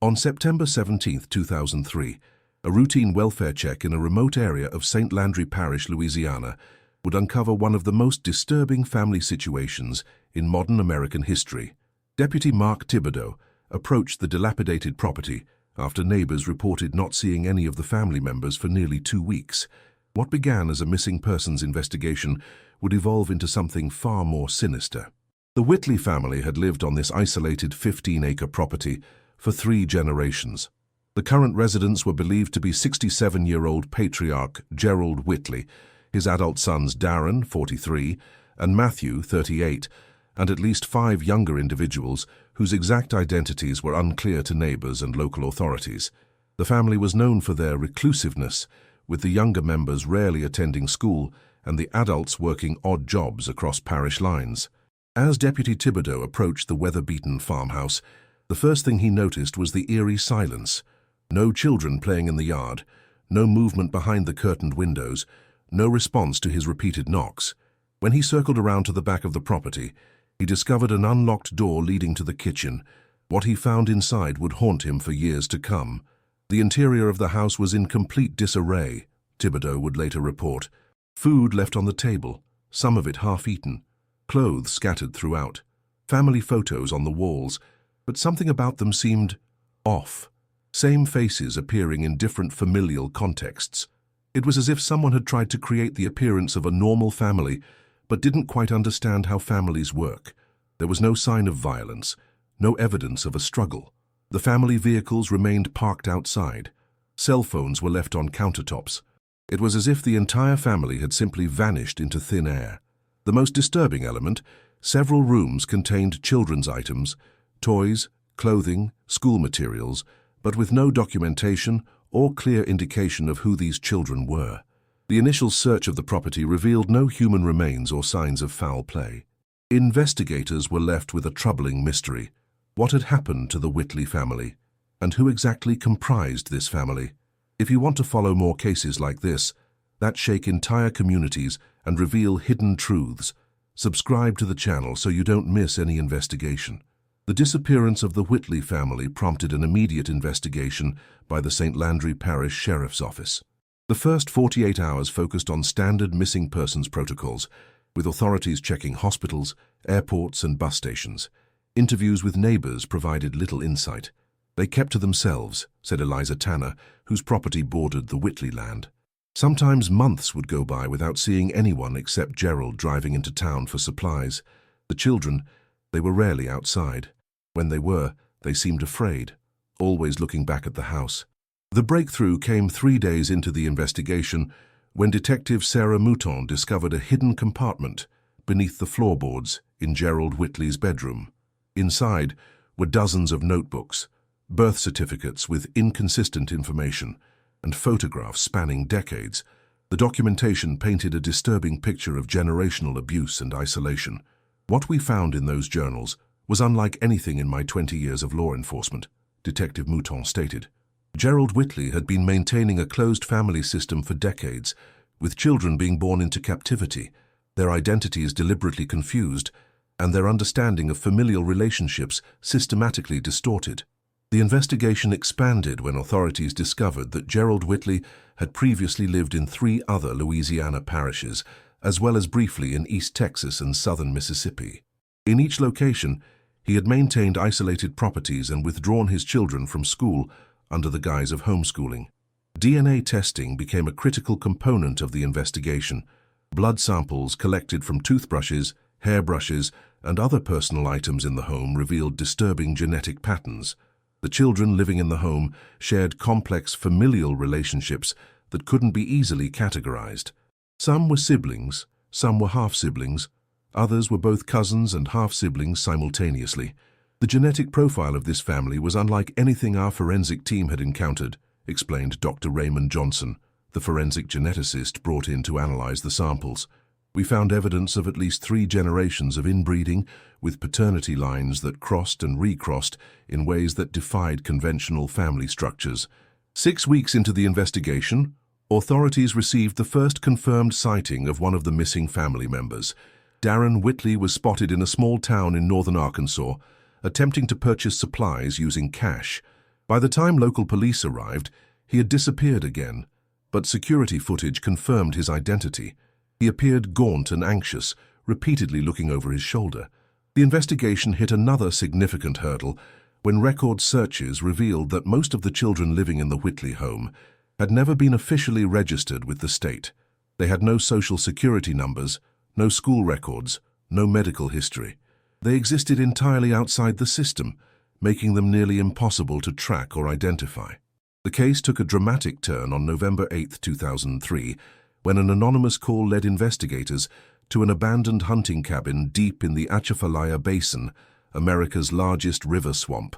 On September 17, 2003, a routine welfare check in a remote area of St. Landry Parish, Louisiana, would uncover one of the most disturbing family situations in modern American history. Deputy Mark Thibodeau approached the dilapidated property after neighbors reported not seeing any of the family members for nearly 2 weeks. What began as a missing persons investigation would evolve into something far more sinister. The Whitley family had lived on this isolated 15-acre property for 3 generations. The current residents were believed to be 67-year-old patriarch Gerald Whitley, his adult sons Darren, 43, and Matthew, 38, and at least 5 younger individuals whose exact identities were unclear to neighbors and local authorities. The family was known for their reclusiveness, with the younger members rarely attending school and the adults working odd jobs across parish lines. As Deputy Thibodeau approached the weather-beaten farmhouse, the first thing he noticed was the eerie silence. No children playing in the yard, no movement behind the curtained windows, no response to his repeated knocks. When he circled around to the back of the property, he discovered an unlocked door leading to the kitchen. What he found inside would haunt him for years to come. The interior of the house was in complete disarray, Thibodeau would later report. Food left on the table, some of it half-eaten, clothes scattered throughout, family photos on the walls, but something about them seemed off. Same faces appearing in different familial contexts. It was as if someone had tried to create the appearance of a normal family, but didn't quite understand how families work. There was no sign of violence, no evidence of a struggle. The family vehicles remained parked outside. Cell phones were left on countertops. It was as if the entire family had simply vanished into thin air. The most disturbing element, several rooms contained children's items, toys, clothing, school materials, but with no documentation or clear indication of who these children were. The initial search of the property revealed no human remains or signs of foul play. Investigators were left with a troubling mystery. What had happened to the Whitley family? And who exactly comprised this family? If you want to follow more cases like this, that shake entire communities and reveal hidden truths, subscribe to the channel so you don't miss any investigation. The disappearance of the Whitley family prompted an immediate investigation by the St. Landry Parish Sheriff's Office. The first 48 hours focused on standard missing persons protocols, with authorities checking hospitals, airports, and bus stations. Interviews with neighbors provided little insight. They kept to themselves, said Eliza Tanner, whose property bordered the Whitley land. Sometimes months would go by without seeing anyone except Gerald driving into town for supplies. The children, they were rarely outside. When they were, they seemed afraid, always looking back at the house. The breakthrough came 3 days into the investigation when Detective Sarah Mouton discovered a hidden compartment beneath the floorboards in Gerald Whitley's bedroom. Inside were dozens of notebooks, birth certificates with inconsistent information, and photographs spanning decades. The documentation painted a disturbing picture of generational abuse and isolation. What we found in those journals was unlike anything in my 20 years of law enforcement, Detective Mouton stated. Gerald Whitley had been maintaining a closed family system for decades, with children being born into captivity, their identities deliberately confused, and their understanding of familial relationships systematically distorted. The investigation expanded when authorities discovered that Gerald Whitley had previously lived in 3 other Louisiana parishes, as well as briefly in East Texas and southern Mississippi. In each location, he had maintained isolated properties and withdrawn his children from school under the guise of homeschooling. DNA testing became a critical component of the investigation. Blood samples collected from toothbrushes, hairbrushes, and other personal items in the home revealed disturbing genetic patterns. The children living in the home shared complex familial relationships that couldn't be easily categorized. Some were siblings, some were half-siblings, others were both cousins and half-siblings simultaneously. The genetic profile of this family was unlike anything our forensic team had encountered, explained Dr. Raymond Johnson, the forensic geneticist brought in to analyze the samples. We found evidence of at least 3 generations of inbreeding, with paternity lines that crossed and recrossed in ways that defied conventional family structures. 6 weeks into the investigation, authorities received the first confirmed sighting of one of the missing family members. Darren Whitley was spotted in a small town in northern Arkansas, attempting to purchase supplies using cash. By the time local police arrived, he had disappeared again, but security footage confirmed his identity. He appeared gaunt and anxious, repeatedly looking over his shoulder. The investigation hit another significant hurdle when record searches revealed that most of the children living in the Whitley home had never been officially registered with the state. They had no social security numbers, no school records, no medical history. They existed entirely outside the system, making them nearly impossible to track or identify. The case took a dramatic turn on November 8, 2003, when an anonymous call led investigators to an abandoned hunting cabin deep in the Atchafalaya Basin, America's largest river swamp.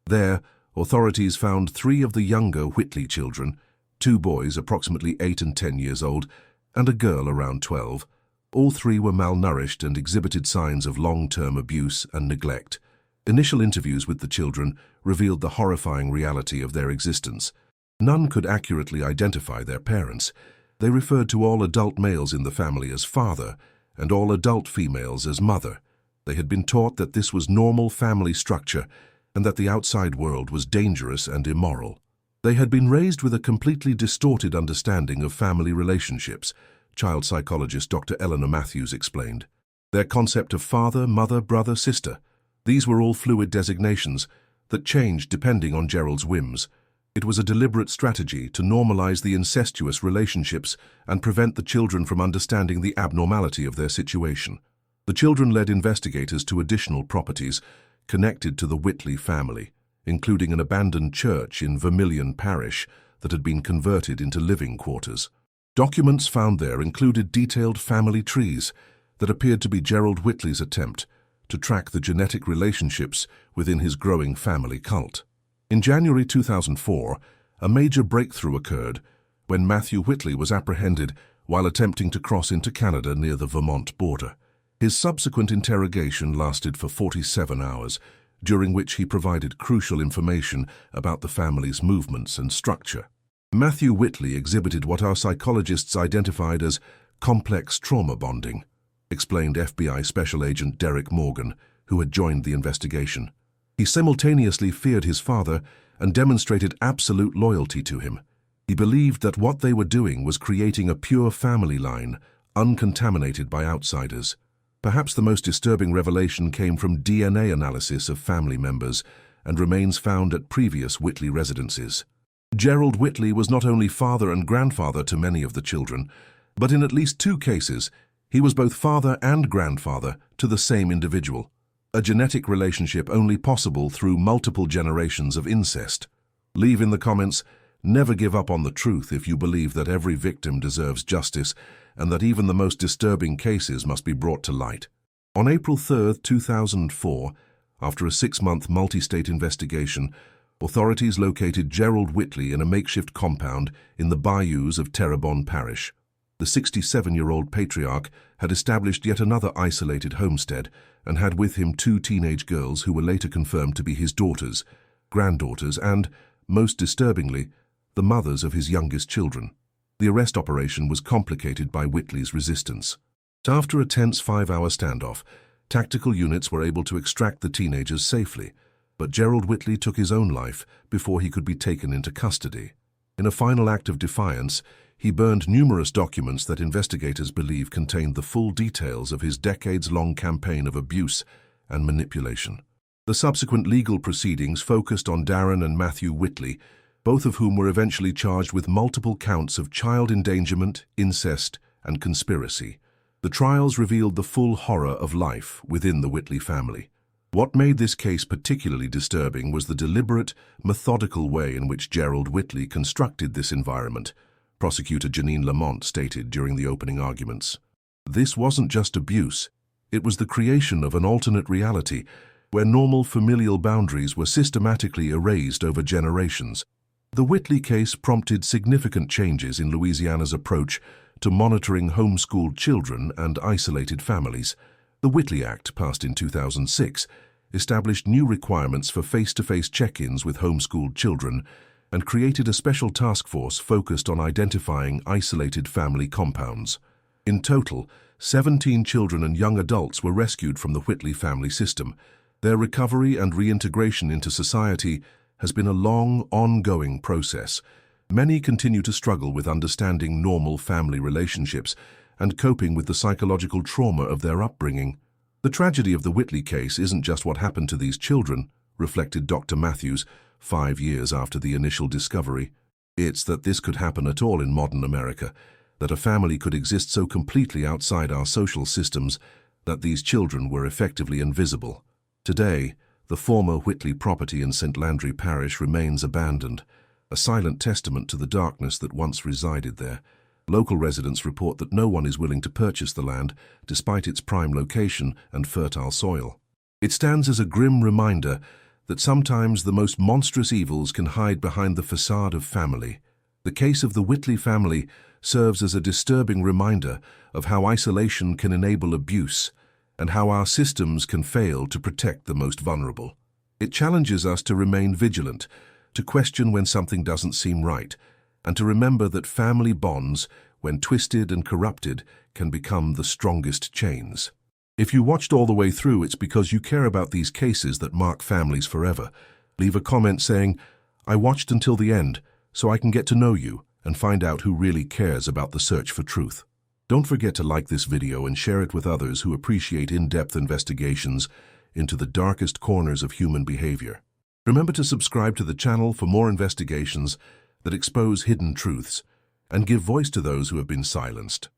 There, authorities found 3 of the younger Whitley children, 2 boys approximately 8 and 10 years old, and a girl around 12. All 3 were malnourished and exhibited signs of long-term abuse and neglect. Initial interviews with the children revealed the horrifying reality of their existence. None could accurately identify their parents. They referred to all adult males in the family as father and all adult females as mother. They had been taught that this was normal family structure and that the outside world was dangerous and immoral. They had been raised with a completely distorted understanding of family relationships, child psychologist Dr. Eleanor Matthews explained. Their concept of father, mother, brother, sister, these were all fluid designations that changed depending on Gerald's whims. It was a deliberate strategy to normalize the incestuous relationships and prevent the children from understanding the abnormality of their situation. The children led investigators to additional properties connected to the Whitley family, including an abandoned church in Vermilion Parish that had been converted into living quarters. Documents found there included detailed family trees that appeared to be Gerald Whitley's attempt to track the genetic relationships within his growing family cult. In January 2004, a major breakthrough occurred when Matthew Whitley was apprehended while attempting to cross into Canada near the Vermont border. His subsequent interrogation lasted for 47 hours, during which he provided crucial information about the family's movements and structure. Matthew Whitley exhibited what our psychologists identified as complex trauma bonding, explained FBI Special Agent Derek Morgan, who had joined the investigation. He simultaneously feared his father and demonstrated absolute loyalty to him. He believed that what they were doing was creating a pure family line, uncontaminated by outsiders. Perhaps the most disturbing revelation came from DNA analysis of family members and remains found at previous Whitley residences. Gerald Whitley was not only father and grandfather to many of the children, but in at least 2 cases, he was both father and grandfather to the same individual, a genetic relationship only possible through multiple generations of incest. Leave in the comments, never give up on the truth if you believe that every victim deserves justice and that even the most disturbing cases must be brought to light. On April 3, 2004, after a 6-month multi-state investigation, authorities located Gerald Whitley in a makeshift compound in the bayous of Terrebonne Parish. The 67-year-old patriarch had established yet another isolated homestead and had with him 2 teenage girls who were later confirmed to be his daughters, granddaughters, and, most disturbingly, the mothers of his youngest children. The arrest operation was complicated by Whitley's resistance. After a tense 5-hour standoff, tactical units were able to extract the teenagers safely, but Gerald Whitley took his own life before he could be taken into custody. In a final act of defiance, he burned numerous documents that investigators believe contained the full details of his decades-long campaign of abuse and manipulation. The subsequent legal proceedings focused on Darren and Matthew Whitley, both of whom were eventually charged with multiple counts of child endangerment, incest, and conspiracy. The trials revealed the full horror of life within the Whitley family. What made this case particularly disturbing was the deliberate, methodical way in which Gerald Whitley constructed this environment, Prosecutor Janine Lamont stated during the opening arguments. This wasn't just abuse, it was the creation of an alternate reality where normal familial boundaries were systematically erased over generations. The Whitley case prompted significant changes in Louisiana's approach to monitoring homeschooled children and isolated families. The Whitley Act, passed in 2006, established new requirements for face-to-face check-ins with homeschooled children and created a special task force focused on identifying isolated family compounds. In total, 17 children and young adults were rescued from the Whitley family system. Their recovery and reintegration into society has been a long, ongoing process. Many continue to struggle with understanding normal family relationships and coping with the psychological trauma of their upbringing. The tragedy of the Whitley case isn't just what happened to these children, reflected Dr. Matthews 5 years after the initial discovery. It's that this could happen at all in modern America, that a family could exist so completely outside our social systems that these children were effectively invisible. Today, the former Whitley property in St. Landry Parish remains abandoned, a silent testament to the darkness that once resided there. Local residents report that no one is willing to purchase the land despite its prime location and fertile soil. It stands as a grim reminder that sometimes the most monstrous evils can hide behind the facade of family. The case of the Whitley family serves as a disturbing reminder of how isolation can enable abuse and how our systems can fail to protect the most vulnerable. It challenges us to remain vigilant, to question when something doesn't seem right, and to remember that family bonds, when twisted and corrupted, can become the strongest chains. If you watched all the way through, it's because you care about these cases that mark families forever. Leave a comment saying, "I watched until the end, so I can get to know you and find out who really cares about the search for truth." Don't forget to like this video and share it with others who appreciate in-depth investigations into the darkest corners of human behavior. Remember to subscribe to the channel for more investigations that expose hidden truths and give voice to those who have been silenced.